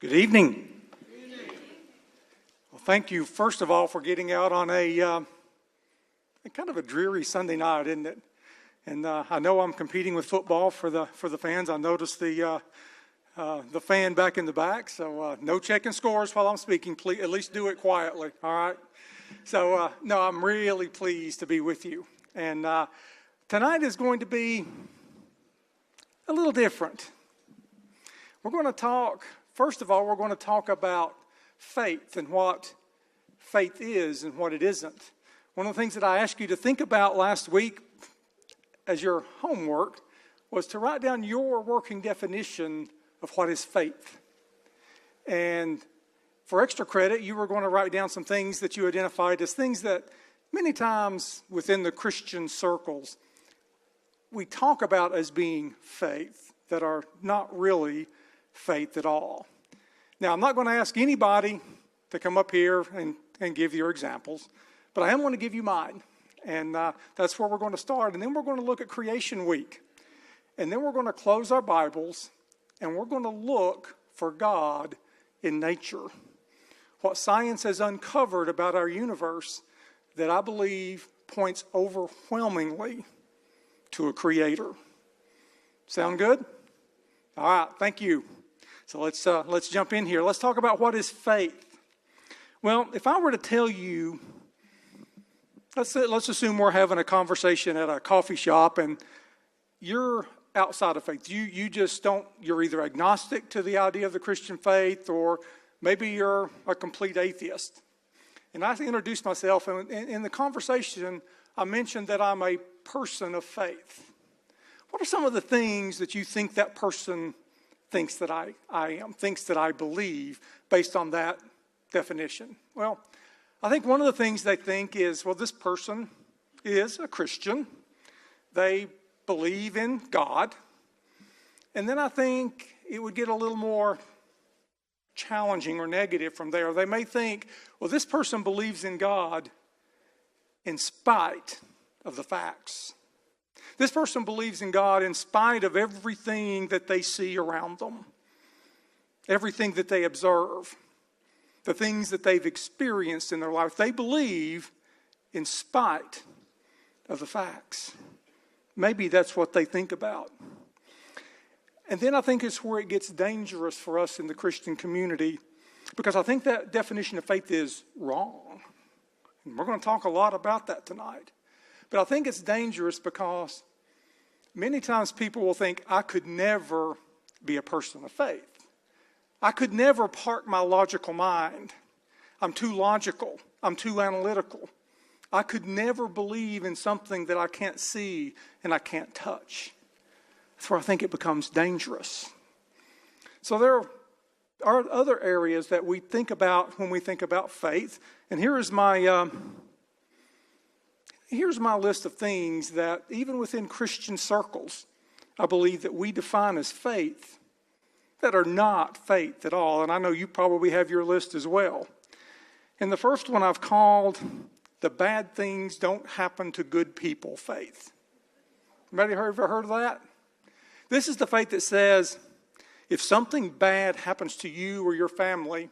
Good evening. Well, thank you, first of all, for getting out on a kind of a dreary Sunday night, isn't it? And I know I'm competing with football for the fans. I noticed the fan back in the back, so no checking scores while I'm speaking. Please, at least do it quietly, all right? So, no, I'm really pleased to be with you. And tonight is going to be a little different. We're going to talk, first of all, we're going to talk about faith and what faith is and what it isn't. One of the things that I asked you to think about last week as your homework was to write down your working definition of what is faith. And for extra credit, you were going to write down some things that you identified as things that many times within the Christian circles we talk about as being faith that are not really faith at all. Now, I'm not going to ask anybody to come up here and give your examples, but I am going to give you mine. And that's where we're going to start. And then we're going to look at Creation Week. And then we're going to close our Bibles, and we're going to look for God in nature. What science has uncovered about our universe that I believe points overwhelmingly to a creator. Sound good? All right, thank you. So let's jump in here. Let's talk about what is faith. Well, if I were to tell you, let's assume we're having a conversation at a coffee shop and you're outside of faith. You just don't, you're either agnostic to the idea of the Christian faith or maybe you're a complete atheist. And I introduced myself, and in the conversation, I mentioned that I'm a person of faith. What are some of the things that you think that person thinks that I am, thinks that I believe based on that definition? Well, I think one of the things they think is, well, this person is a Christian. They believe in God. And then I think it would get a little more challenging or negative from there. They may think, well, this person believes in God in spite of the facts. This person believes in God in spite of everything that they see around them, everything that they observe, the things that they've experienced in their life. They believe in spite of the facts. Maybe that's what they think about. And then I think it's where it gets dangerous for us in the Christian community, because I think that definition of faith is wrong. And we're going to talk a lot about that tonight. But I think it's dangerous because many times people will think, I could never be a person of faith. I could never park my logical mind. I'm too logical. I'm too analytical. I could never believe in something that I can't see and I can't touch. That's where I think it becomes dangerous. So there are other areas that we think about when we think about faith. And here's my list of things that even within Christian circles, I believe that we define as faith that are not faith at all. And I know you probably have your list as well. And the first one I've called the bad things don't happen to good people faith. Anybody ever heard of that? This is the faith that says if something bad happens to you or your family,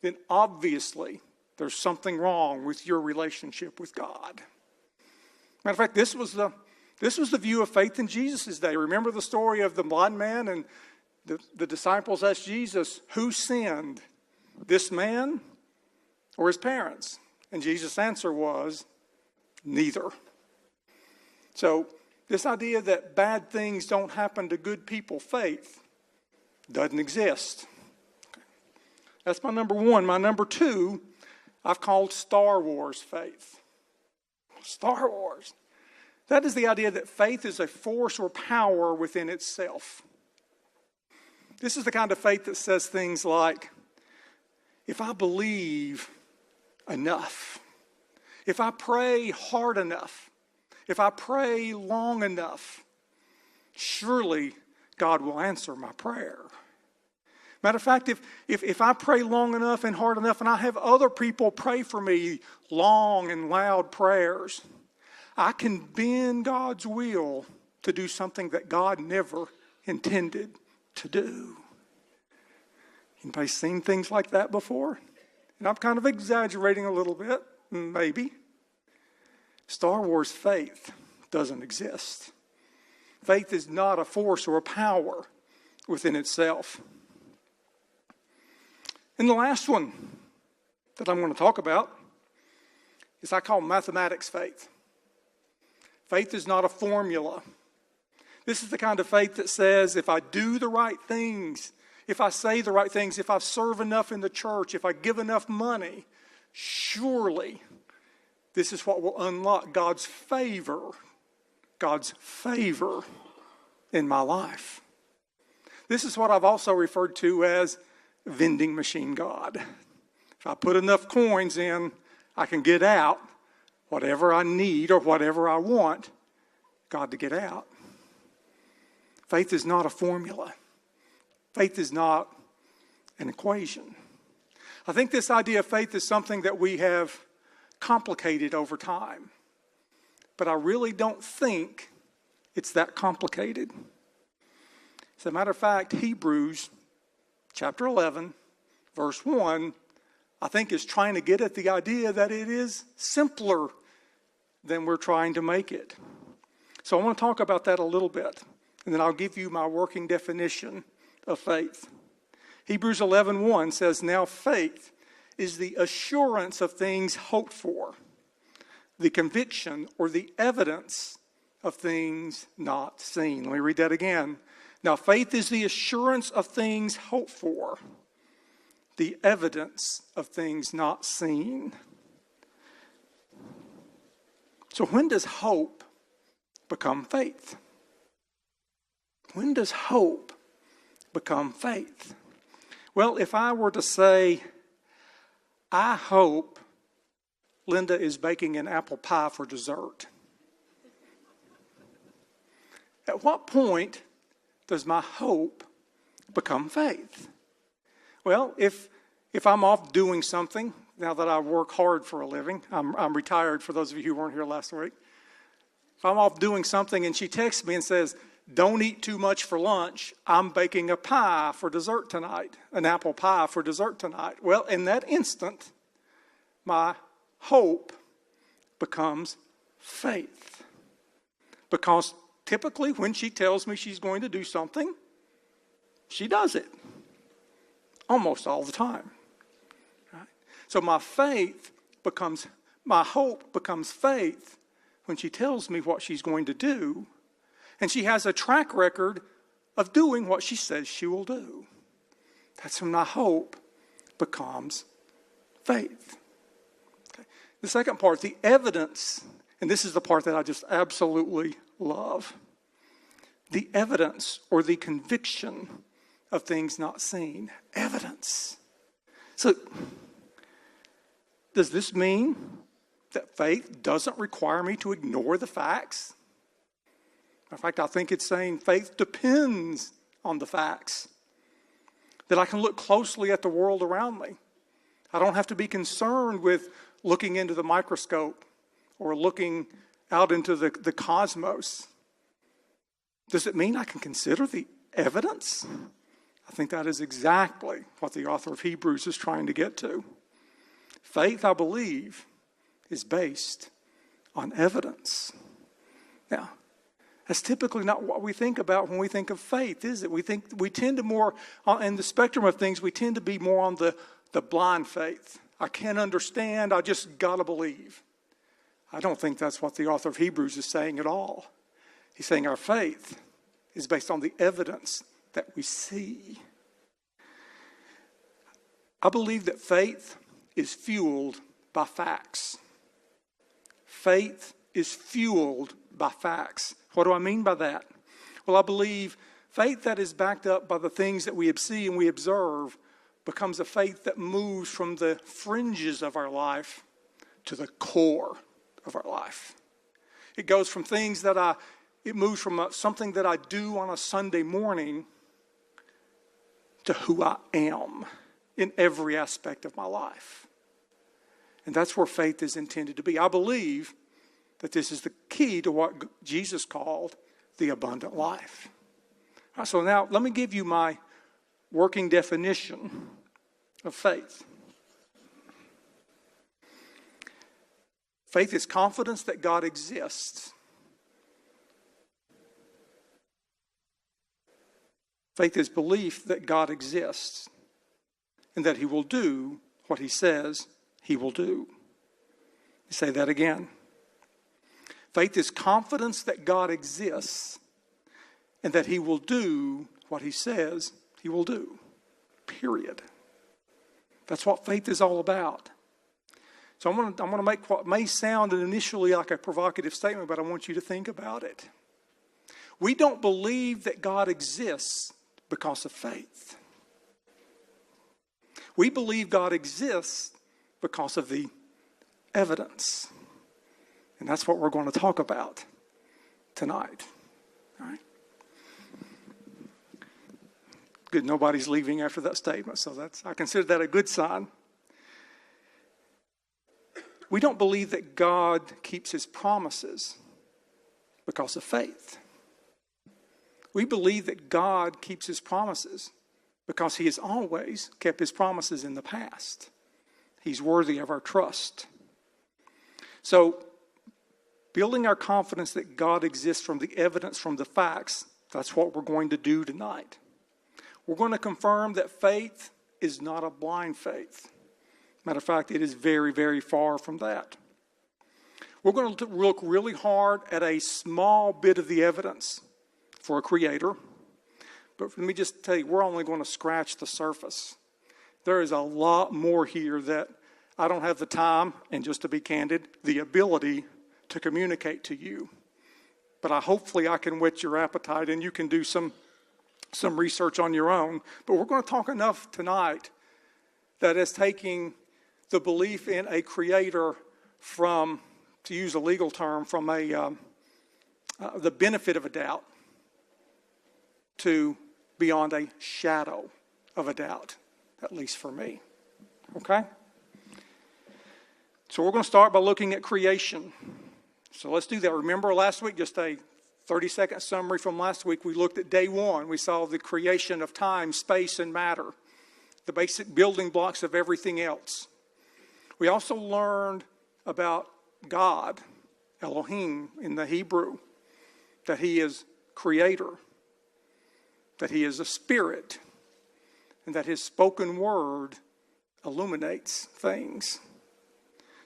then obviously there's something wrong with your relationship with God. Matter of fact, this was the view of faith in Jesus' day. Remember the story of the blind man, and the disciples asked Jesus, who sinned, this man or his parents? And Jesus' answer was, neither. So this idea that bad things don't happen to good people, faith, doesn't exist. That's my number one. My number two, I've called Star Wars faith. Star Wars. That is the idea that faith is a force or power within itself. This is the kind of faith that says things like, if I believe enough, if I pray hard enough, if I pray long enough, surely God will answer my prayer. Matter of fact, if I pray long enough and hard enough and I have other people pray for me long and loud prayers, I can bend God's will to do something that God never intended to do. Anybody seen things like that before? And I'm kind of exaggerating a little bit, maybe. Star Wars faith doesn't exist. Faith is not a force or a power within itself. And the last one that I'm going to talk about is I call mathematics faith. Faith is not a formula. This is the kind of faith that says if I do the right things, if I say the right things, if I serve enough in the church, if I give enough money, surely this is what will unlock God's favor in my life. This is what I've also referred to as vending machine God. If I put enough coins in, I can get out whatever I need or whatever I want God to get out. Faith is not a formula. Faith is not an equation. I think this idea of faith is something that we have complicated over time. But I really don't think it's that complicated. As a matter of fact, Hebrews chapter 11, verse 1, I think is trying to get at the idea that it is simpler than we're trying to make it. So I want to talk about that a little bit, and then I'll give you my working definition of faith. Hebrews 11:1 says, "Now faith is the assurance of things hoped for, the conviction or the evidence of things not seen." Let me read that again. Now faith is the assurance of things hoped for, the evidence of things not seen. So when does hope become faith? When does hope become faith? Well, if I were to say, I hope Linda is baking an apple pie for dessert, at what point does my hope become faith? Well, if I'm off doing something, now that I work hard for a living, I'm retired for those of you who weren't here last week. If I'm off doing something and she texts me and says, don't eat too much for lunch, I'm baking a pie for dessert tonight, an apple pie for dessert tonight. Well, in that instant, my hope becomes faith. Because typically when she tells me she's going to do something, she does it. Almost all the time. Right? So my hope becomes faith when she tells me what she's going to do, and she has a track record of doing what she says she will do. That's when my hope becomes faith. Okay. The second part, the evidence, and this is the part that I just absolutely love. The evidence or the conviction of things not seen. Evidence. So, does this mean that faith doesn't require me to ignore the facts? In fact, I think it's saying faith depends on the facts. That I can look closely at the world around me. I don't have to be concerned with looking into the microscope or looking out into the cosmos. Does it mean I can consider the evidence? I think that is exactly what the author of Hebrews is trying to get to. Faith, I believe, is based on evidence. Now, that's typically not what we think about when we think of faith, is it? We tend to more, in the spectrum of things, we tend to be more on the blind faith. I can't understand, I just gotta believe. I don't think that's what the author of Hebrews is saying at all. He's saying our faith is based on the evidence that we see. I believe that faith is fueled by facts. Faith is fueled by facts. What do I mean by that? Well, I believe faith that is backed up by the things that we see and we observe becomes a faith that moves from the fringes of our life to the core of our life. It goes from it moves from something that I do on a Sunday morning to who I am in every aspect of my life. And that's where faith is intended to be. I believe that this is the key to what Jesus called the abundant life. All right, so now let me give you my working definition of faith. Faith is confidence that God exists. Faith is belief that God exists and that He will do what He says He will do. Say that again. Faith is confidence that God exists and that He will do what He says He will do. Period. That's what faith is all about. So I'm going to make what may sound initially like a provocative statement, but I want you to think about it. We don't believe that God exists because of faith. We believe God exists because of the evidence. And that's what we're going to talk about tonight. All right? Good, nobody's leaving after that statement, so I consider that a good sign. We don't believe that God keeps His promises because of faith. We believe that God keeps His promises because He has always kept His promises in the past. He's worthy of our trust. So, building our confidence that God exists from the evidence, from the facts, that's what we're going to do tonight. We're going to confirm that faith is not a blind faith. Matter of fact, it is very, very far from that. We're going to look really hard at a small bit of the evidence for a creator. But let me just tell you, we're only going to scratch the surface. There is a lot more here that I don't have the time, and just to be candid, the ability to communicate to you. But hopefully I can whet your appetite and you can do some research on your own. But we're going to talk enough tonight that is taking the belief in a creator from, to use a legal term, from the benefit of a doubt to beyond a shadow of a doubt, at least for me. Okay? So we're going to start by looking at creation. So let's do that. Remember last week, just a 30-second summary from last week, we looked at day one. We saw the creation of time, space, and matter, the basic building blocks of everything else. We also learned about God, Elohim in the Hebrew, that He is creator, that He is a spirit, and that His spoken word illuminates things.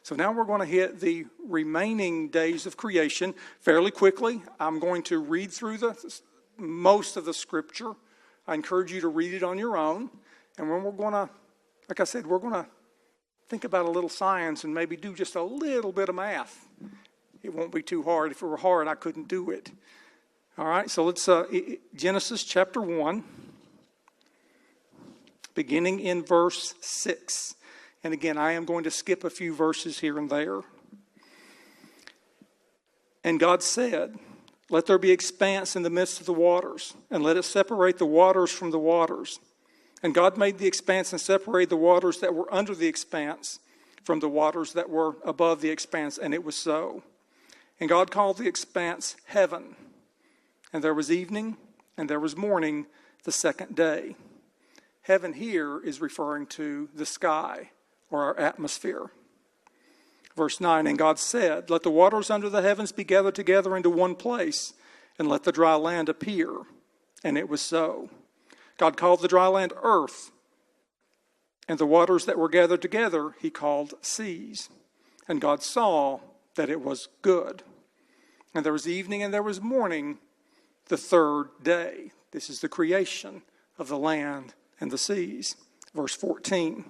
So now we're going to hit the remaining days of creation fairly quickly. I'm going to read through most of the scripture. I encourage you to read it on your own. And when we're going to, like I said, we're going to think about a little science and maybe do just a little bit of math. It won't be too hard. If it were hard, I couldn't do it. All right, so let's, Genesis chapter 1, beginning in verse 6. And again, I am going to skip a few verses here and there. And God said, "Let there be expanse in the midst of the waters, and let it separate the waters from the waters." And God made the expanse and separated the waters that were under the expanse from the waters that were above the expanse, and it was so. And God called the expanse heaven. And there was evening, and there was morning the second day. Heaven here is referring to the sky, or our atmosphere. Verse 9, and God said, "Let the waters under the heavens be gathered together into one place, and let the dry land appear." And it was so. God called the dry land earth, and the waters that were gathered together He called seas. And God saw that it was good. And there was evening and there was morning the third day. This is the creation of the land and the seas. Verse 14.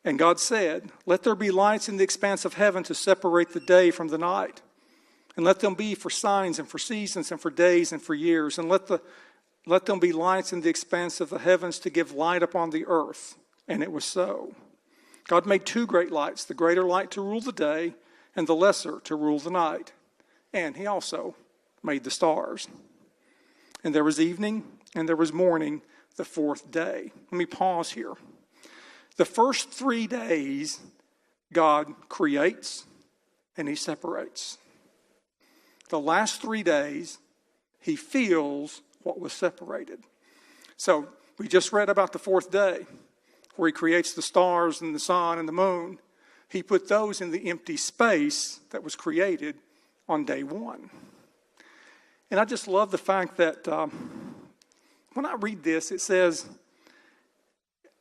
And God said, "Let there be lights in the expanse of heaven to separate the day from the night. And let them be for signs and for seasons and for days and for years. And let them be lights in the expanse of the heavens to give light upon the earth." And it was so. God made two great lights, the greater light to rule the day and the lesser to rule the night. And He also made the stars. And there was evening and there was morning the fourth day. Let me pause here. The first 3 days, God creates and He separates. The last 3 days, He fills what was separated. So we just read about the fourth day. where he creates the stars and the sun and the moon, he put those in the empty space that was created on day one. And I just love the fact that when I read this, it says,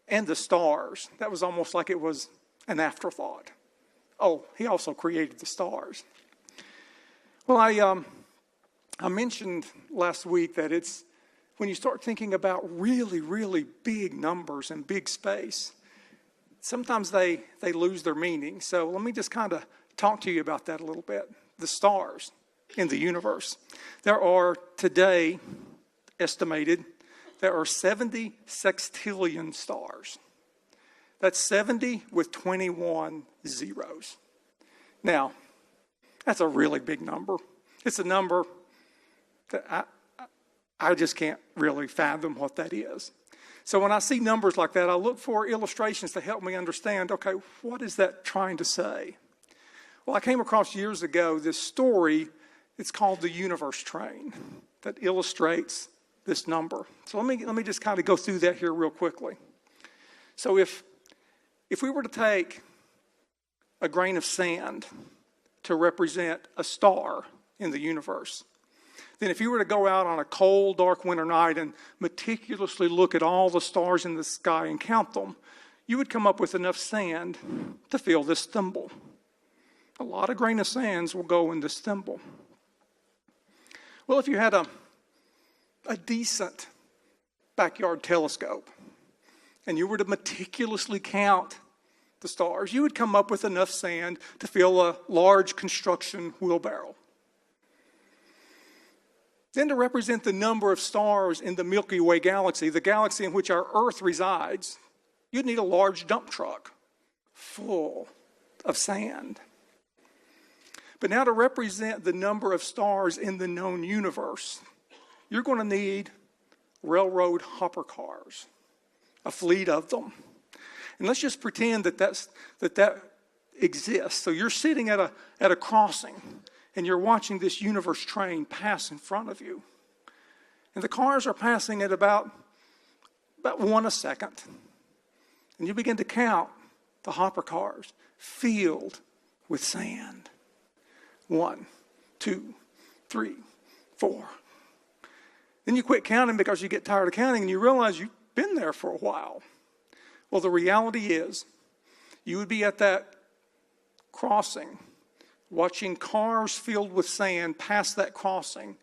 and the stars. That was almost like it was an afterthought. Oh, he also created the stars. Well, I mentioned last week that it's when you start thinking about really, really big numbers and big space, sometimes they lose their meaning. So let me just kind of talk to you about that a little bit. The stars in the universe. There are today estimated there are 70 sextillion stars. That's 70 with 21 zeros. Now, that's a really big number. It's a number that I just can't really fathom what that is. So when I see numbers like that, I look for illustrations to help me understand, okay, what is that trying to say? Well, I came across years ago this story. It's called The Universe Train that illustrates this number. So let me just kind of go through that here real quickly. So if we were to take a grain of sand to represent a star in the universe, then if you were to go out on a cold, dark winter night and meticulously look at all the stars in the sky and count them, you would come up with enough sand to fill this thimble. A lot of grain of sands will go in this thimble. Well, if you had a decent backyard telescope and you were to meticulously count the stars, you would come up with enough sand to fill a large construction wheelbarrow. Then to represent the number of stars in the Milky Way galaxy, the galaxy in which our Earth resides, you'd need a large dump truck full of sand. But now to represent the number of stars in the known universe, you're going to need railroad hopper cars, a fleet of them. And let's just pretend that exists. So you're sitting at a crossing and you're watching this universe train pass in front of you. And the cars are passing at about 1 a second. And you begin to count the hopper cars filled with sand. 1, 2, 3, 4. Then you quit counting because you get tired of counting and you realize you've been there for a while. Well, the reality is you would be at that crossing watching cars filled with sand pass that crossing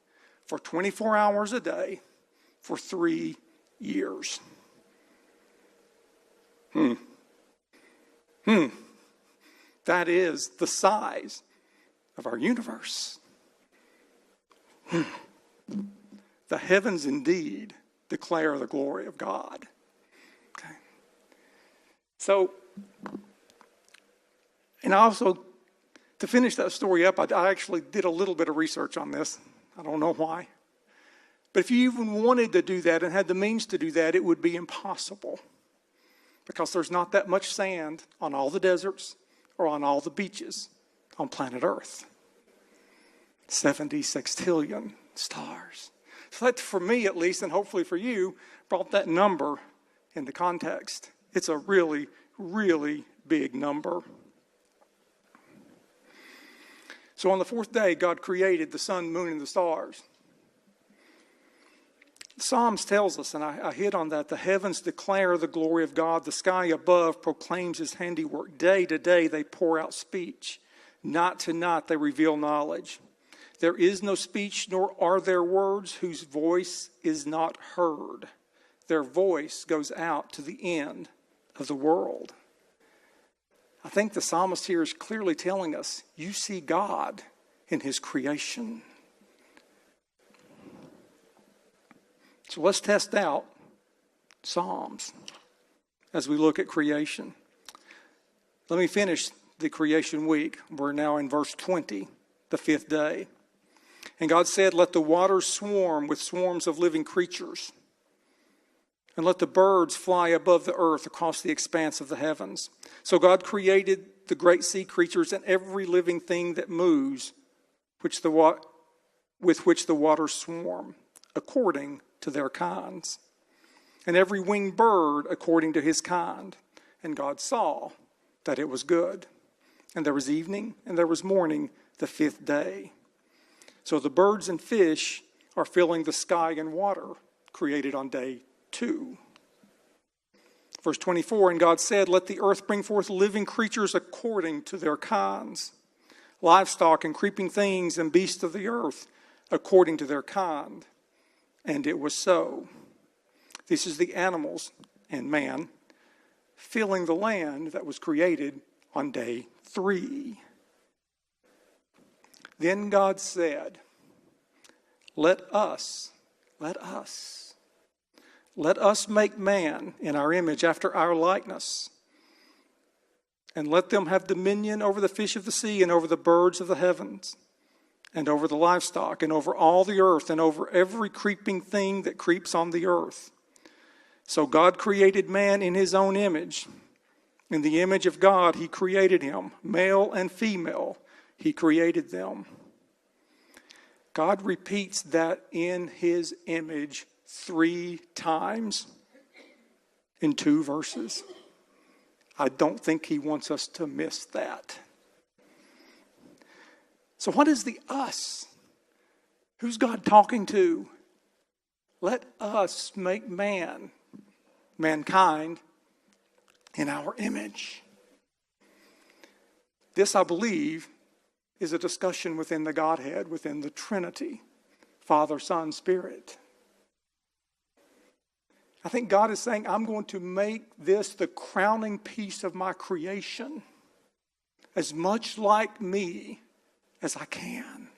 for 24 hours a day for 3 years. That is the size of our universe. The heavens indeed declare the glory of God. Okay. So, and also, to finish that story up, I actually did a little bit of research on this. I don't know why. But if you even wanted to do that and had the means to do that, it would be impossible. Because there's not that much sand on all the deserts or on all the beaches on planet Earth. 70 sextillion stars. So that, for me at least, and hopefully for you, brought that number into context. It's a really, really big number. So on the fourth day, God created the sun, moon, and the stars. Psalms tells us, and I hit on that, the heavens declare the glory of God. The sky above proclaims his handiwork. Day to day they pour out speech. Night to night they reveal knowledge. There is no speech, nor are there words whose voice is not heard. Their voice goes out to the end of the world. I think the psalmist here is clearly telling us, you see God in his creation. So let's test out Psalms as we look at creation. Let me finish the creation week. We're now in verse 20, the fifth day. And God said, let the waters swarm with swarms of living creatures, and let the birds fly above the earth across the expanse of the heavens. So God created the great sea creatures and every living thing that moves, with which the waters swarm, according to their kinds, and every winged bird according to his kind. And God saw that it was good. And there was evening and there was morning the fifth day. So the birds and fish are filling the sky and water created on day 2. Verse 24, and God said, let the earth bring forth living creatures according to their kinds, livestock and creeping things and beasts of the earth according to their kind. And it was so. This is the animals and man filling the land that was created on day 3. Then God said, let us make man in our image after our likeness, and let them have dominion over the fish of the sea and over the birds of the heavens and over the livestock and over all the earth and over every creeping thing that creeps on the earth. So God created man in his own image. In the image of God he created him. Male and female he created them. God repeats that in his image 3 times in 2 verses. I don't think he wants us to miss that. So what is the us? Who's God talking to? Let us make mankind, in our image. This, I believe, is a discussion within the Godhead, within the Trinity, Father, Son, Spirit. I think God is saying, I'm going to make this the crowning piece of my creation, as much like me as I can.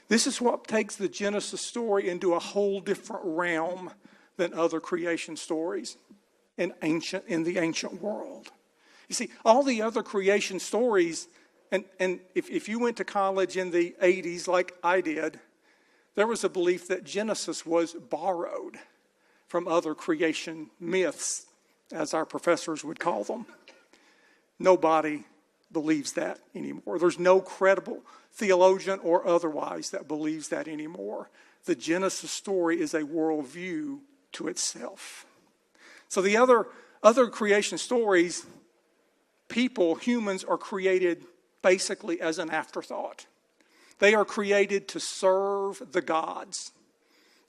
This is what takes the Genesis story into a whole different realm than other creation stories in the ancient world. You see, all the other creation stories, and if you went to college in the 80s like I did, there was a belief that Genesis was borrowed from other creation myths, as our professors would call them. Nobody believes that anymore. There's no credible theologian or otherwise that believes that anymore. The Genesis story is a worldview to itself. So the other creation stories, humans are created basically as an afterthought. They are created to serve the gods,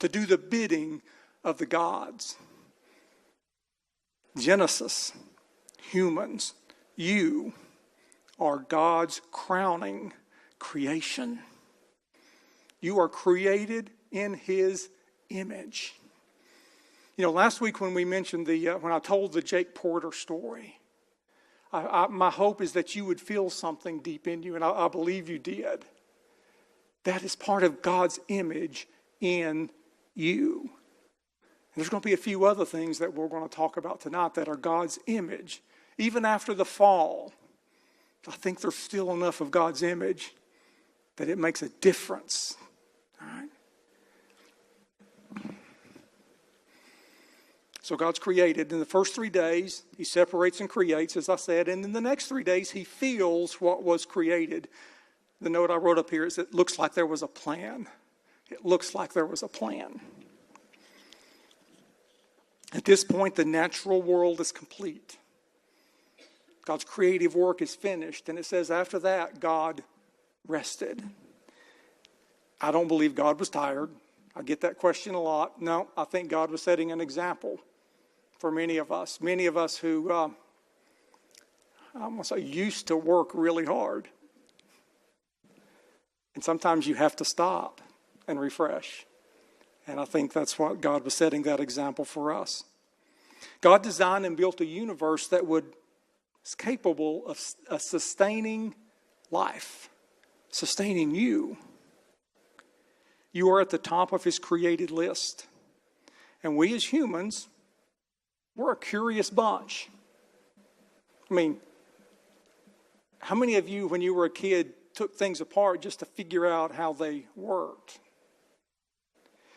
to do the bidding of the gods. Genesis, humans, you are God's crowning creation. You are created in his image. You know, last week when we mentioned when I told the Jake Porter story, my hope is that you would feel something deep in you, and I believe you did. That is part of God's image in you. And there's going to be a few other things that we're going to talk about tonight that are God's image. Even after the fall, I think there's still enough of God's image that it makes a difference. All right? So God's created. In the first 3 days, he separates and creates, as I said. And in the next 3 days, he feels what was created. The note I wrote up here is it looks like there was a plan. It looks like there was a plan. At this point, the natural world is complete. God's creative work is finished. And it says after that, God rested. I don't believe God was tired. I get that question a lot. No, I think God was setting an example for many of us who, I'm going to say, used to work really hard. And sometimes you have to stop and refresh. And I think that's what God was setting that example for us. God designed and built a universe that was capable of sustaining life, sustaining you. You are at the top of his created list. And we as humans, we're a curious bunch. I mean, how many of you, when you were a kid, took things apart just to figure out how they worked?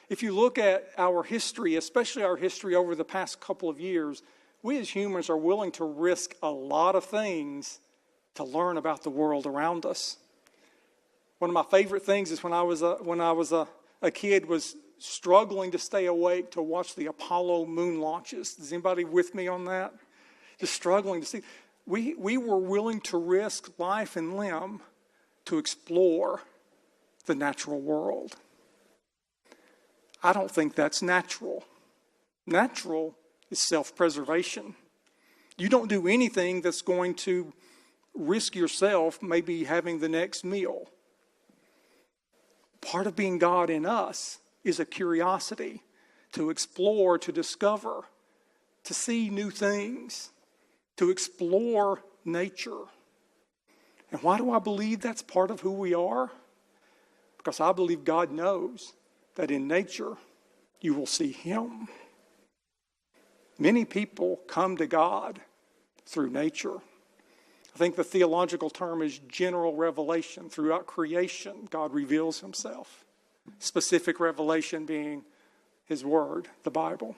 If you look at our history, especially our history over the past couple of years, we as humans are willing to risk a lot of things to learn about the world around us. One of my favorite things is when I was a kid was struggling to stay awake to watch the Apollo moon launches. Is anybody with me on that? Just struggling to see. We were willing to risk life and limb to explore the natural world. I don't think that's natural. Natural is self-preservation. You don't do anything that's going to risk yourself maybe having the next meal. Part of being God in us is a curiosity to explore, to discover, to see new things, to explore nature. And why do I believe that's part of who we are? Because I believe God knows that in nature you will see Him. Many people come to God through nature. I think the theological term is general revelation. Throughout creation, God reveals Himself. Specific revelation being His Word, the Bible.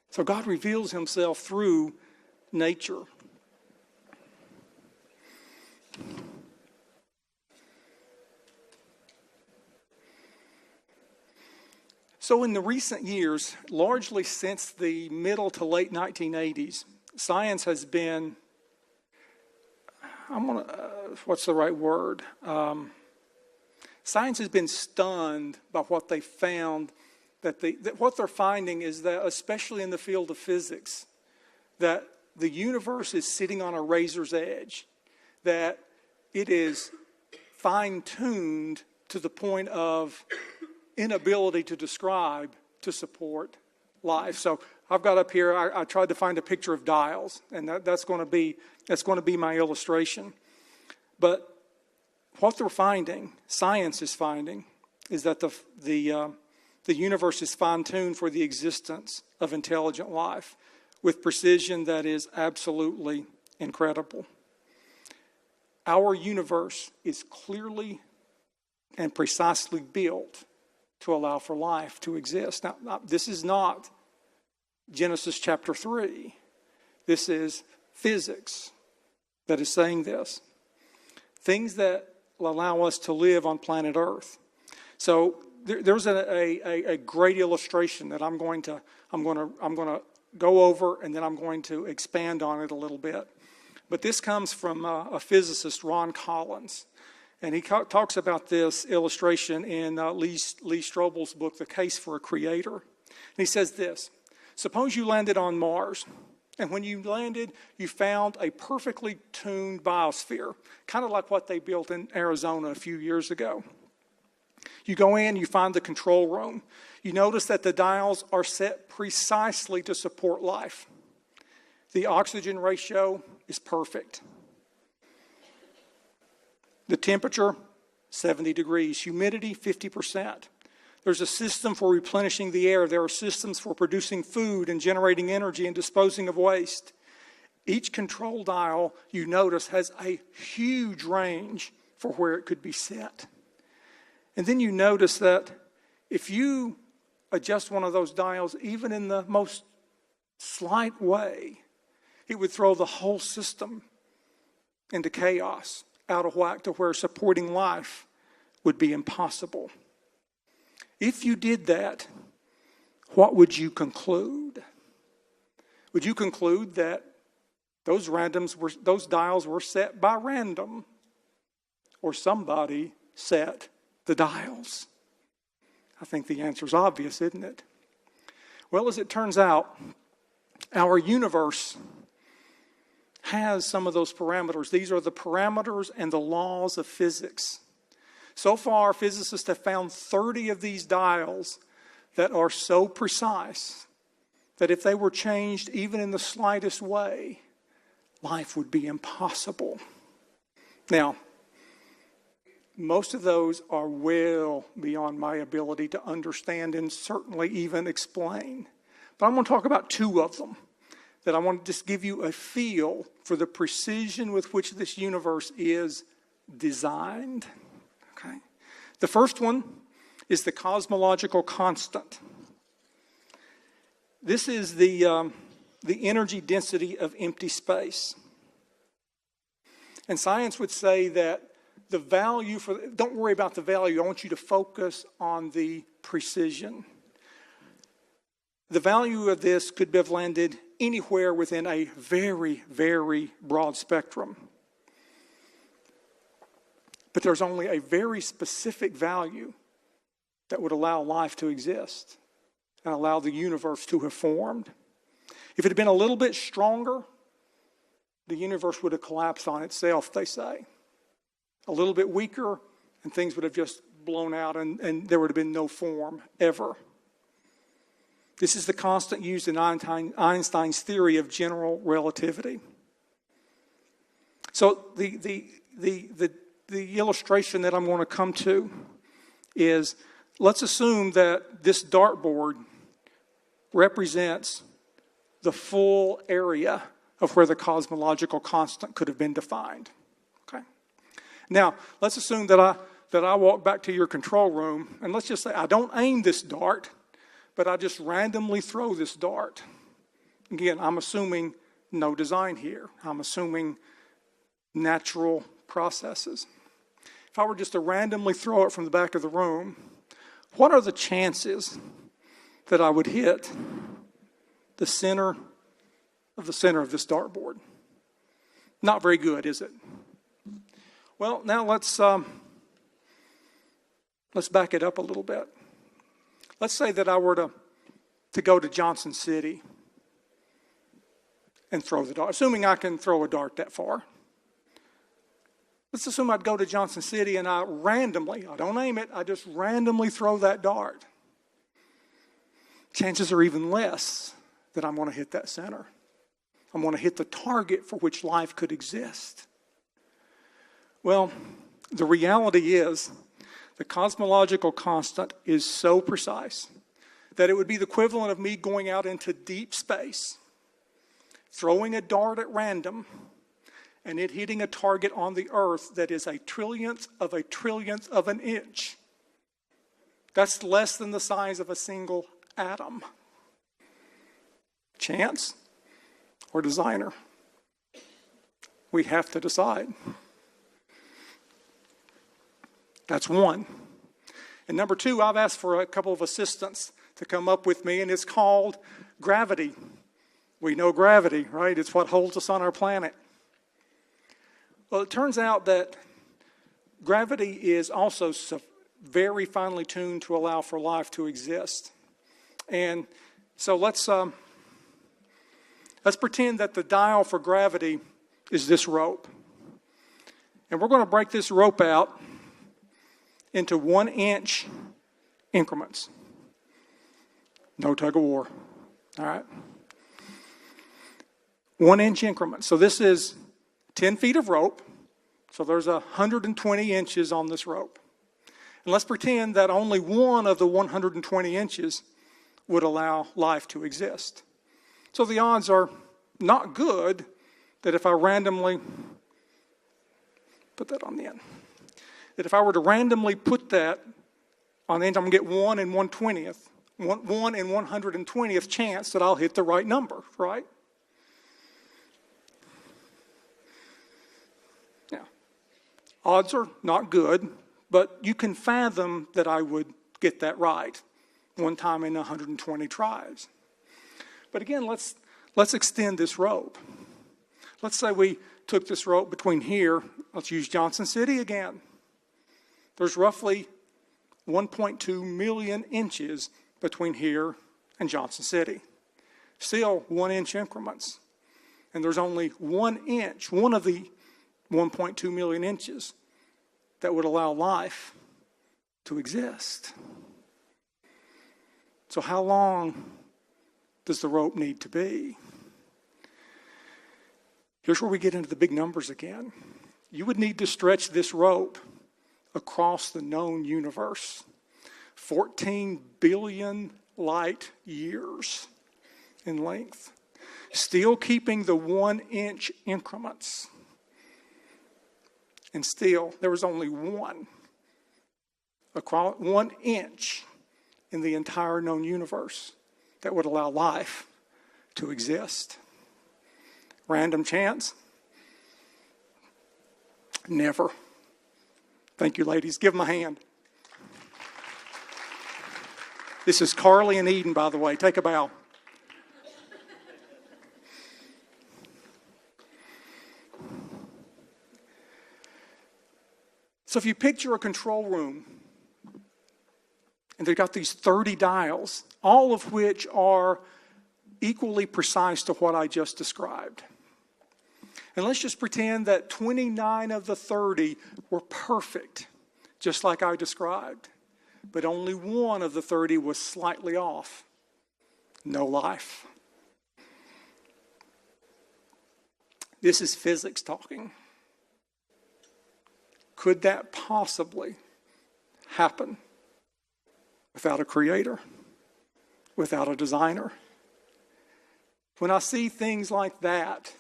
So God reveals Himself through nature. So in the recent years, largely since the middle to late 1980s, science has been, what's the right word? Science has been stunned by what they found, that what they're finding is that, especially in the field of physics, that the universe is sitting on a razor's edge, that it is fine-tuned to the point of inability to describe to support life. So I've got up here, I tried to find a picture of dials, and that's going to be my illustration. But what they're finding, science is finding, is that the universe is fine-tuned for the existence of intelligent life with precision that is absolutely incredible. Our universe is clearly and precisely built to allow for life to exist. Now, this is not Genesis chapter 3. This is physics that is saying this. Things that will allow us to live on planet Earth. So there's a great illustration that I'm going to go over, and then I'm going to expand on it a little bit. But this comes from a physicist, Ron Collins. And he talks about this illustration in Lee Strobel's book, The Case for a Creator. And he says this: suppose you landed on Mars, and when you landed, you found a perfectly tuned biosphere, kind of like what they built in Arizona a few years ago. You go in, you find the control room. You notice that the dials are set precisely to support life. The oxygen ratio is perfect. The temperature, 70 degrees. Humidity, 50%. There's a system for replenishing the air. There are systems for producing food and generating energy and disposing of waste. Each control dial, you notice, has a huge range for where it could be set. And then you notice that if you adjust one of those dials, even in the most slight way, it would throw the whole system into chaos, out of whack, to where supporting life would be impossible. If you did that, what would you conclude? Would you conclude that those dials were set by random, or somebody set the dials? I think the answer is obvious, isn't it? Well, as it turns out, our universe has some of those parameters. These are the parameters and the laws of physics. So far, physicists have found 30 of these dials that are so precise that if they were changed even in the slightest way, life would be impossible. Now, most of those are well beyond my ability to understand and certainly even explain. But I'm going to talk about two of them that I want to just give you a feel for the precision with which this universe is designed. Okay. The first one is the cosmological constant. This is the energy density of empty space. And science would say that the value don't worry about the value. I want you to focus on the precision. The value of this could have landed anywhere within a very, very broad spectrum. But there's only a very specific value that would allow life to exist and allow the universe to have formed. If it had been a little bit stronger, the universe would have collapsed on itself, they say. A little bit weaker, and things would have just blown out, and there would have been no form ever. This is the constant used in Einstein's theory of general relativity. So the illustration that I'm going to come to is, let's assume that this dartboard represents the full area of where the cosmological constant could have been defined. Okay. Now, let's assume that I walk back to your control room, and let's just say I don't aim this dart, but I just randomly throw this dart. Again, I'm assuming no design here. I'm assuming natural processes. If I were just to randomly throw it from the back of the room, what are the chances that I would hit the center of this dartboard? Not very good, is it? Well, now let's back it up a little bit. Let's say that I were to go to Johnson City and throw the dart, assuming I can throw a dart that far. Let's assume I'd go to Johnson City and I don't aim it, I just randomly throw that dart. Chances are even less that I'm going to hit that center. I'm going to hit the target for which life could exist. Well, the reality is, the cosmological constant is so precise that it would be the equivalent of me going out into deep space, throwing a dart at random, and it hitting a target on the Earth that is a trillionth of an inch. That's less than the size of a single atom. Chance or designer? We have to decide. That's one. And number two, I've asked for a couple of assistants to come up with me, and it's called gravity. We know gravity, right? It's what holds us on our planet. Well, it turns out that gravity is also very finely tuned to allow for life to exist. And so let's pretend that the dial for gravity is this rope. And we're going to break this rope out into 1 inch increments. No tug of war. All right. 1 inch increments. So this is 10 feet of rope. So there's 120 inches on this rope. And let's pretend that only one of the 120 inches would allow life to exist. So the odds are not good that if I randomly put that on the end, that if I were to randomly put that on the end, I'm going to get 1 in 1/20th, 1 in 120th chance that I'll hit the right number, right? Yeah. Odds are not good, but you can fathom that I would get that right one time in 120 tries. But again, let's extend this rope. Let's say we took this rope between here. Let's use Johnson City again. There's roughly 1.2 million inches between here and Johnson City. Still 1 inch increments. And there's only 1 inch, one of the 1.2 million inches, that would allow life to exist. So how long does the rope need to be? Here's where we get into the big numbers again. You would need to stretch this rope across the known universe, 14 billion light years in length, still keeping the 1 inch increments. And still, there was only 1 inch in the entire known universe that would allow life to exist. Random chance? Never. Thank you, ladies. Give them a hand. This is Carly and Eden, by the way. Take a bow. So if you picture a control room, and they've got these 30 dials, all of which are equally precise to what I just described. And let's just pretend that 29 of the 30 were perfect, just like I described. But only one of the 30 was slightly off. No life. This is physics talking. Could that possibly happen without a creator, without a designer? When I see things like that,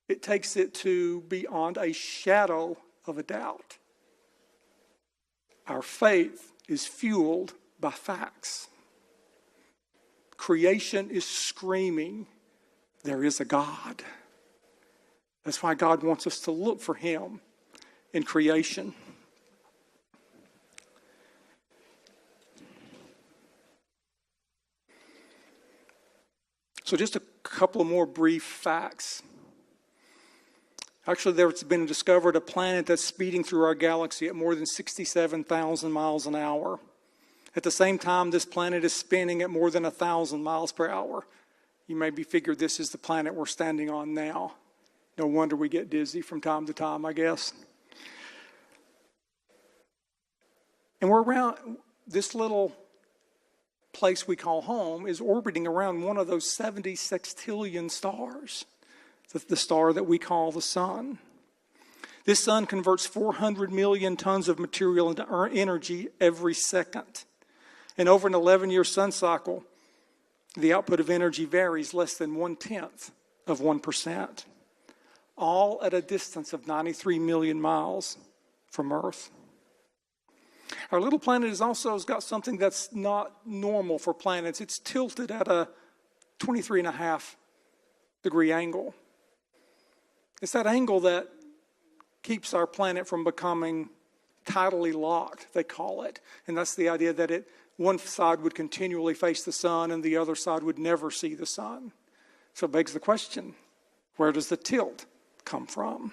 it takes it to beyond a shadow of a doubt. Our faith is fueled by facts. Creation is screaming, there is a God. That's why God wants us to look for Him in creation. So just a couple of more brief facts. Actually, there's been discovered a planet that's speeding through our galaxy at more than 67,000 miles an hour. At the same time, this planet is spinning at more than 1,000 miles per hour. You maybe figured this is the planet we're standing on now. No wonder we get dizzy from time to time, I guess. And we're around, this little place we call home is orbiting around one of those 70 sextillion stars, the star that we call the sun. This sun converts 400 million tons of material into energy every second. And over an 11-year sun cycle, the output of energy varies less than 1/10 of 1%, all at a distance of 93 million miles from Earth. Our little planet has got something that's not normal for planets. It's tilted at a 23.5 degree angle. It's that angle that keeps our planet from becoming tidally locked, they call it. And that's the idea that one side would continually face the sun and the other side would never see the sun. So it begs the question, where does the tilt come from?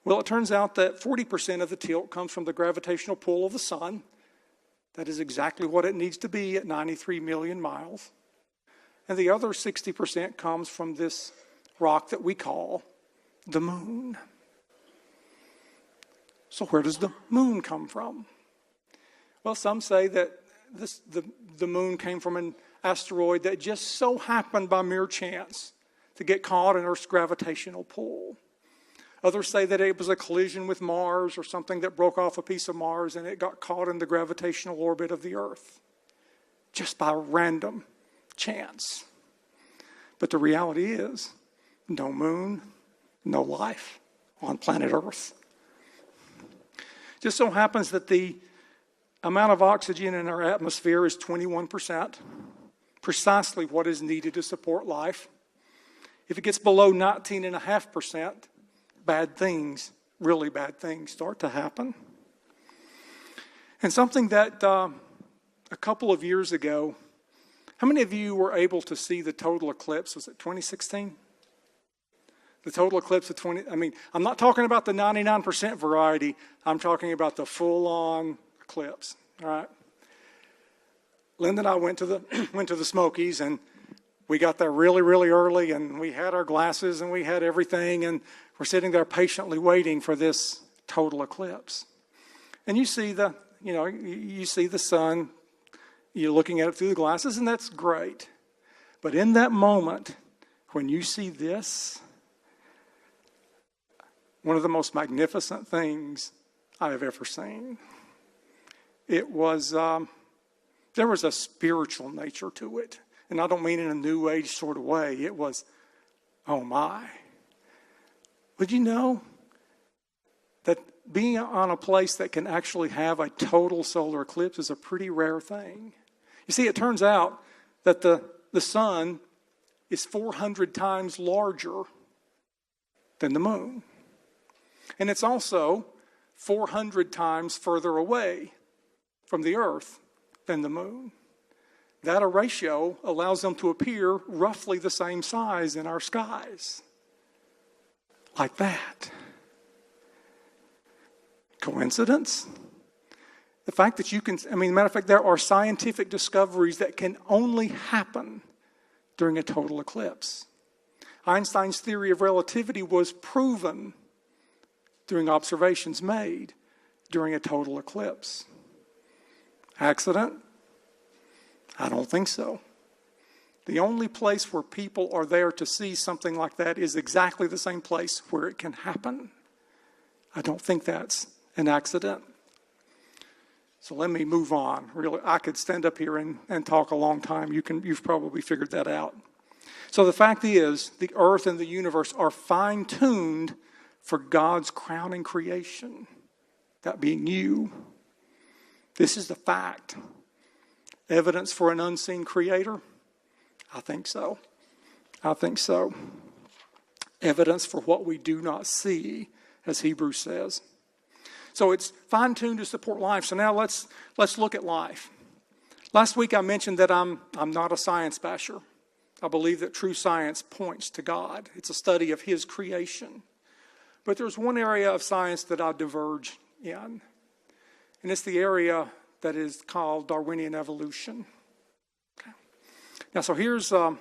Well, it turns out that 40% of the tilt comes from the gravitational pull of the sun. That is exactly what it needs to be at 93 million miles. And the other 60% comes from this rock that we call the moon. So where does the moon come from? Well, some say that the moon came from an asteroid that just so happened by mere chance to get caught in Earth's gravitational pull. Others say that it was a collision with Mars or something that broke off a piece of Mars and it got caught in the gravitational orbit of the Earth, just by random chance. But the reality is, no moon, no life on planet Earth. Just so happens that the amount of oxygen in our atmosphere is 21%, precisely what is needed to support life. If it gets below 19.5%, bad things, really bad things start to happen. And something that a couple of years ago, how many of you were able to see the total eclipse? Was it 2016? The total eclipse of I'm not talking about the 99% variety. I'm talking about the full-on eclipse, all right? Linda and I went to the Smokies, and we got there really, really early, and we had our glasses, and we had everything, and we're sitting there patiently waiting for this total eclipse. And you see you see the sun, you're looking at it through the glasses, and that's great. But in that moment, when you see this, one of the most magnificent things I have ever seen, it was, there was a spiritual nature to it. And I don't mean in a New Age sort of way. It was, oh my. Would you know that being on a place that can actually have a total solar eclipse is a pretty rare thing? You see, it turns out that the sun is 400 times larger than the moon. And it's also 400 times further away from the earth than the moon. That ratio allows them to appear roughly the same size in our skies. Like that. Coincidence? The fact that you can, matter of fact, there are scientific discoveries that can only happen during a total eclipse. Einstein's theory of relativity was proven during observations made during a total eclipse. Accident? I don't think so. The only place where people are there to see something like that is exactly the same place where it can happen. I don't think that's an accident. So let me move on. Really, I could stand up here and talk a long time. You've probably figured that out. So the fact is, the earth and the universe are fine-tuned for God's crowning creation, that being you. This is the fact. Evidence for an unseen creator? I think so. I think so. Evidence for what we do not see, as Hebrews says. So it's fine-tuned to support life. So now let's look at life. Last week I mentioned that I'm not a science basher. I believe that true science points to God. It's a study of His creation. But there's one area of science that I diverge in. And it's the area that is called Darwinian evolution. Okay. Now, so here's a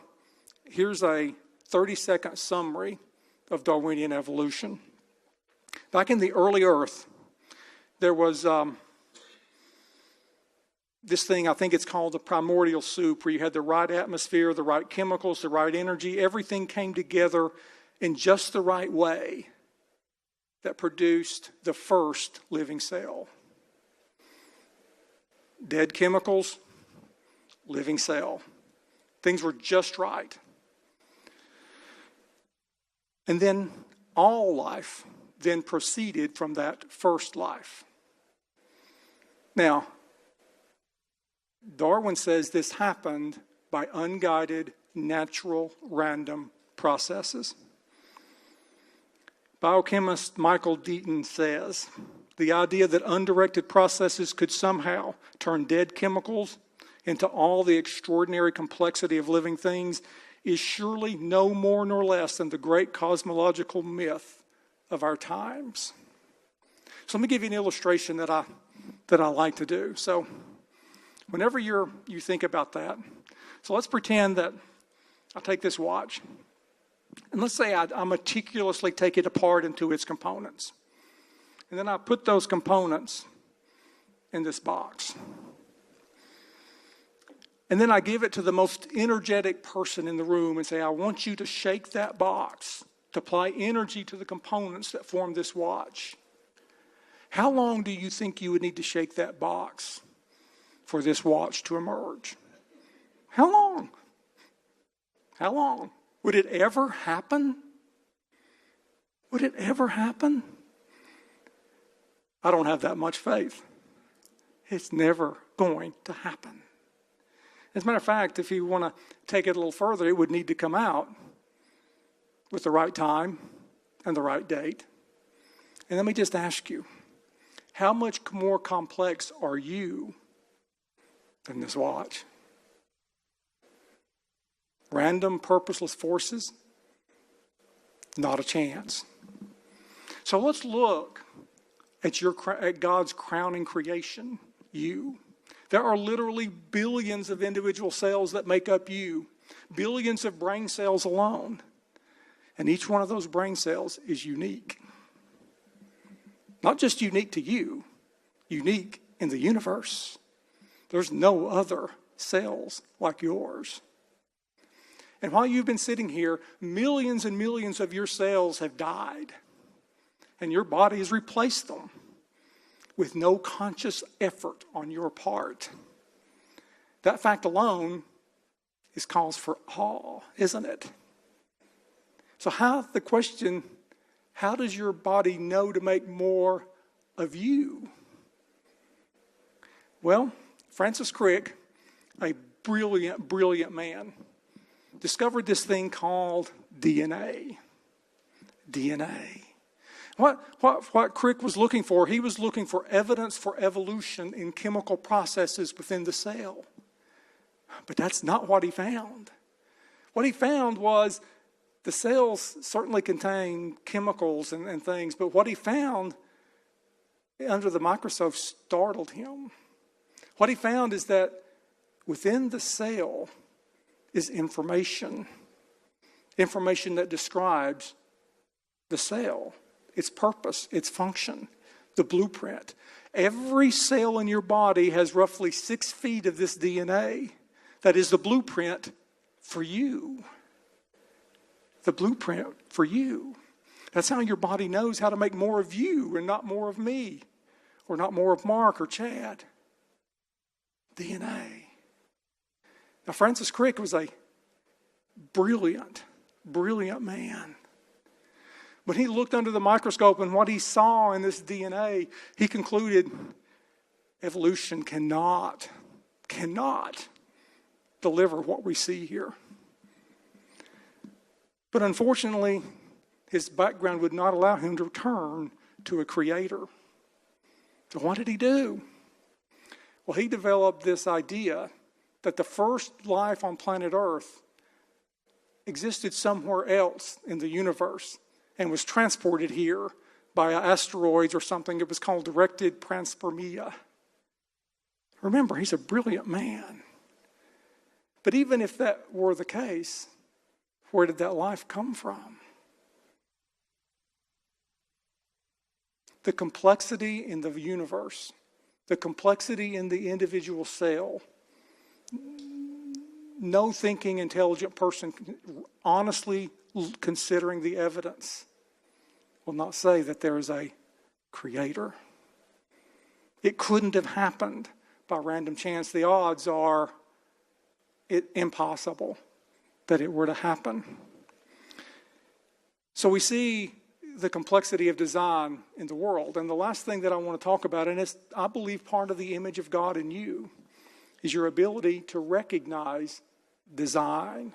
30-second summary of Darwinian evolution. Back in the early Earth, there was this thing, I think it's called the primordial soup, where you had the right atmosphere, the right chemicals, the right energy. Everything came together in just the right way that produced the first living cell. Dead chemicals, living cell. Things were just right. And then all life then proceeded from that first life. Now, Darwin says this happened by unguided, natural, random processes. Biochemist Michael Deaton says, the idea that undirected processes could somehow turn dead chemicals into all the extraordinary complexity of living things is surely no more nor less than the great cosmological myth of our times. So let me give you an illustration that I like to do. So whenever you think about that, so let's pretend that I take this watch, and let's say I meticulously take it apart into its components. And then I put those components in this box. And then I give it to the most energetic person in the room and say, I want you to shake that box to apply energy to the components that form this watch. How long do you think you would need to shake that box for this watch to emerge? How long? How long? Would it ever happen? Would it ever happen? I don't have that much faith. It's never going to happen. As a matter of fact, if you want to take it a little further, it would need to come out with the right time and the right date. And let me just ask you, how much more complex are you than this watch? Random, purposeless forces? Not a chance. So let's look at God's crowning creation, you. There are literally billions of individual cells that make up you, billions of brain cells alone. And each one of those brain cells is unique. Not just unique to you, unique in the universe. There's no other cells like yours. And while you've been sitting here, millions and millions of your cells have died. And your body has replaced them with no conscious effort on your part. That fact alone is cause for awe, isn't it? So the question, how does your body know to make more of you? Well, Francis Crick, a brilliant, brilliant man, discovered this thing called DNA. DNA. What Crick was looking for, he was looking for evidence for evolution in chemical processes within the cell. But that's not what he found. What he found was the cells certainly contain chemicals and things, but what he found under the microscope startled him. What he found is that within the cell is information that describes the cell, its purpose, its function, the blueprint. Every cell in your body has roughly 6 feet of this DNA. That is the blueprint for you. The blueprint for you. That's how your body knows how to make more of you and not more of me, or not more of Mark or Chad. DNA. Now, Francis Crick was a brilliant man. When he looked under the microscope and what he saw in this DNA, he concluded evolution cannot deliver what we see here. But unfortunately, his background would not allow him to return to a creator. So what did he do? Well, he developed this idea that the first life on planet Earth existed somewhere else in the universe and was transported here by asteroids or something. It was called directed panspermia. Remember, he's a brilliant man. But even if that were the case, where did that life come from? The complexity in the universe, the complexity in the individual cell. No thinking, intelligent person, honestly considering the evidence, will not say that there is a creator. It couldn't have happened by random chance. The odds are impossible that it were to happen. So we see the complexity of design in the world. And the last thing that I want to talk about, and it's, I believe, part of the image of God in you, is your ability to recognize design.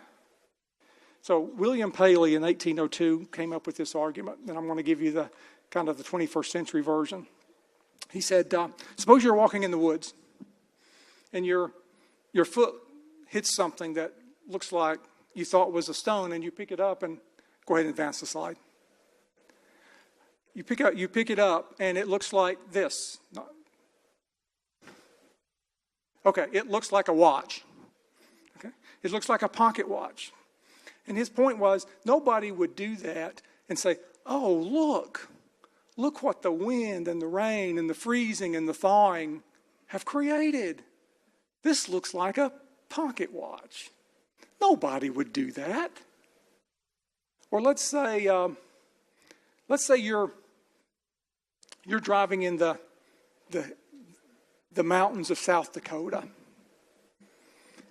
So William Paley in 1802 came up with this argument, and I'm going to give you the kind of the 21st century version. He said, suppose you're walking in the woods, and your foot hits something that looks like you thought was a stone, and you pick it up, and go ahead and advance the slide. You pick it up, and it looks like this. Okay, it looks like a watch. Okay, it looks like a pocket watch. And his point was, nobody would do that and say, oh, look what the wind and the rain and the freezing and the thawing have created. This looks like a pocket watch. Nobody would do that. Or let's say you're driving in the mountains of South Dakota,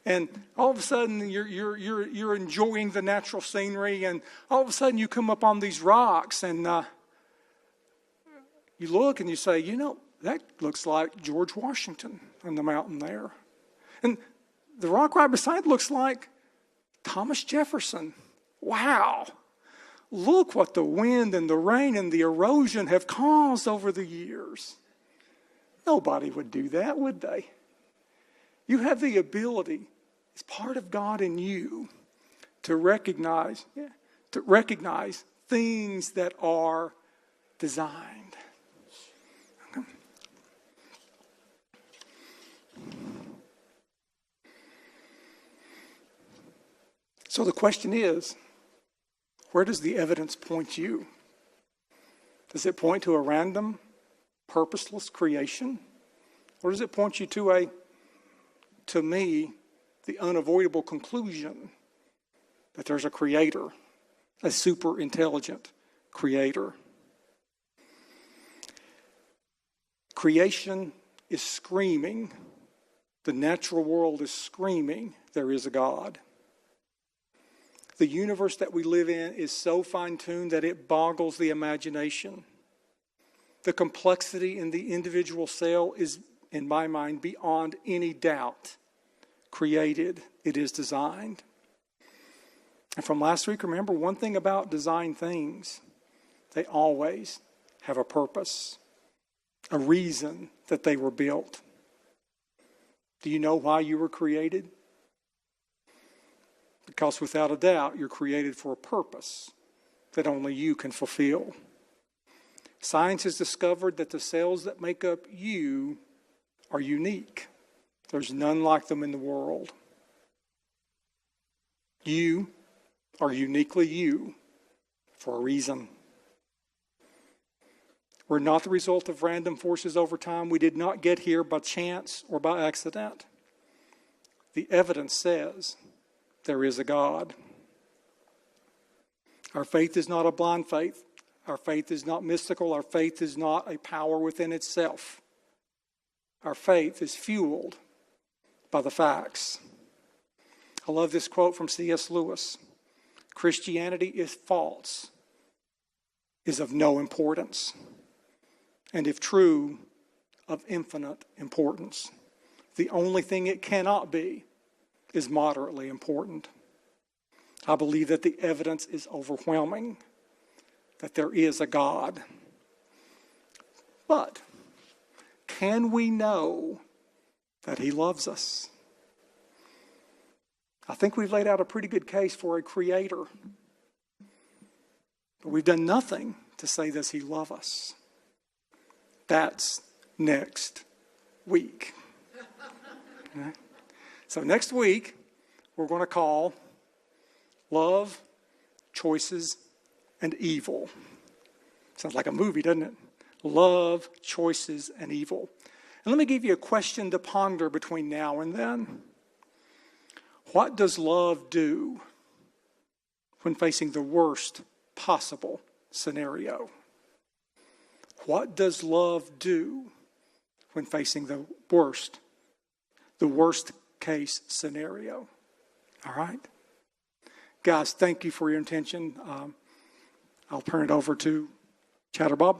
and all of a sudden you're enjoying the natural scenery, and all of a sudden you come up on these rocks, and you look and you say, that looks like George Washington on the mountain there, and the rock right beside looks like Thomas Jefferson. Wow. Look what the wind and the rain and the erosion have caused over the years. Nobody would do that, would they? You have the ability, as part of God in you, to recognize things that are designed. Okay. So the question is, where does the evidence point you? Does it point to a random, purposeless creation? Or does it point you to me, the unavoidable conclusion that there's a creator, a super intelligent creator? Creation is screaming, the natural world is screaming, there is a God. The universe that we live in is so fine-tuned that it boggles the imagination. The complexity in the individual cell is, in my mind, beyond any doubt created. It is designed. And from last week, remember one thing about designed things. They always have a purpose, a reason that they were built. Do you know why you were created? Because without a doubt, you're created for a purpose that only you can fulfill. Science has discovered that the cells that make up you are unique. There's none like them in the world. You are uniquely you for a reason. We're not the result of random forces over time. We did not get here by chance or by accident. The evidence says there is a God. Our faith is not a blind faith. Our faith is not mystical. Our faith is not a power within itself. Our faith is fueled by the facts. I love this quote from C.S. Lewis. Christianity is false, is of no importance, and if true, of infinite importance. The only thing it cannot be is moderately important. I believe that the evidence is overwhelming, that there is a God. But can we know that He loves us? I think we've laid out a pretty good case for a creator. But we've done nothing to say, does He love us? That's next week. Okay? So next week, we're going to call Love, Choices, and Evil. Sounds like a movie, doesn't it? Love, Choices, and Evil. And let me give you a question to ponder between now and then. What does love do when facing the worst possible scenario? What does love do when facing the worst case scenario? All right? Guys, thank you for your attention. I'll turn it over to Chatterbob.